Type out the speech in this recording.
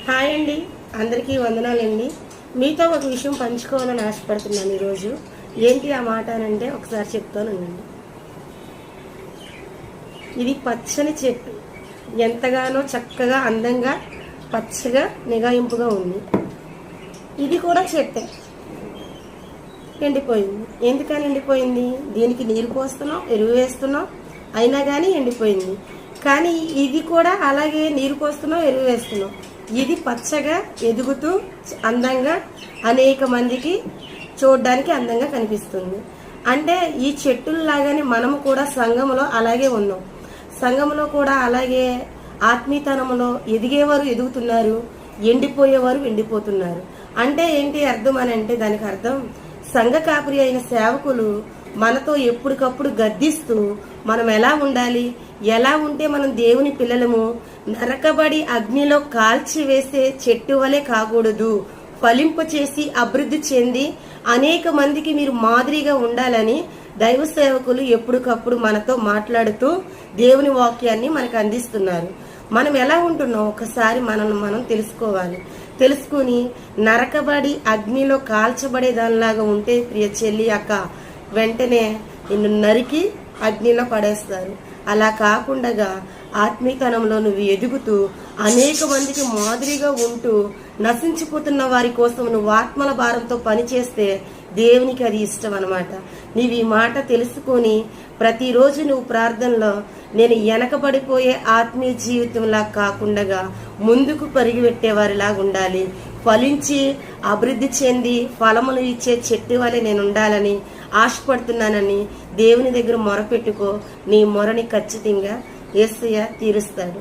Hi అండి, అందరికీ వందనాలండి. మీతో ఒక విషయం పంచుకోవాలని ఆశపడుతున్నాను ఈరోజు. ఏంటి ఆ మాట అనంటే ఒకసారి చెప్తానండి. ఇది పచ్చని చెట్టు, ఎంతగానో చక్కగా అందంగా పచ్చగా నిగాయింపుగా ఉంది. ఇది కూడా చెట్టే, ఎండిపోయింది. ఎందుకని ఎండిపోయింది? దీనికి నీరు పోస్తున్నాం, ఎరువు వేస్తున్నాం, అయినా కానీ ఎండిపోయింది. కానీ ఇది కూడా అలాగే నీరు పోస్తున్నాం, ఎరువు వేస్తున్నాం. ఇది పచ్చగా ఎదుగుతూ అందంగా అనేక మందికి చూడడానికి అందంగా కనిపిస్తుంది. అంటే ఈ చెట్టుల్లాగానే మనము కూడా సంఘములో అలాగే ఉన్నాం. సంఘములో కూడా అలాగే ఆత్మీయతనంలో ఎదిగేవారు ఎదుగుతున్నారు, ఎండిపోయేవారు ఎండిపోతున్నారు. అంటే ఏంటి అర్థం అని అంటే, దానికి అర్థం సంఘ కాపురి అయిన సేవకులు మనతో ఎప్పటికప్పుడు గద్దిస్తూ మనం ఎలా ఉండాలి, ఎలా ఉంటే మనం దేవుని పిల్లలము, నరకబడి అగ్నిలో కాల్చి వేసే చెట్టు వలె కాకూడదు, ఫలింపు చేసి అభివృద్ధి చెంది అనేక మందికి మీరు మాదిరిగా ఉండాలని దైవ సేవకులు ఎప్పటికప్పుడు మనతో మాట్లాడుతూ దేవుని వాక్యాన్ని మనకు అందిస్తున్నారు. మనం ఎలా ఉంటున్నాం ఒకసారి మనం తెలుసుకోవాలి. తెలుసుకుని నరకబడి అగ్నిలో కాల్చబడే దానిలాగా ఉంటే ప్రియ చెల్లి అక్క, వెంటనే నిన్ను నరికి అగ్నిలో పడేస్తారు. అలా కాకుండా ఆత్మీయతనంలో నువ్వు ఎదుగుతూ అనేక మందికి మాదిరిగా ఉంటూ నశించిపోతున్న వారి కోసం నువ్వు ఆత్మల భారంతో పనిచేస్తే దేవునికి అది ఇష్టం అన్నమాట. నీవు ఈ మాట తెలుసుకొని ప్రతిరోజు నువ్వు ప్రార్థనలో నేను వెనకబడిపోయే ఆత్మీయ జీవితంలా కాకుండా ముందుకు పరిగెట్టేవారిలాగా ఉండాలి, ఫలించి అభివృద్ధి చెంది ఫలములు ఇచ్చే చెట్టు వలె నేను ఉండాలని ఆశపడుతున్నానని దేవుని దగ్గర మొరపెట్టుకో. నీ మొరని ఖచ్చితంగా యేసయ్య తీరుస్తాడు.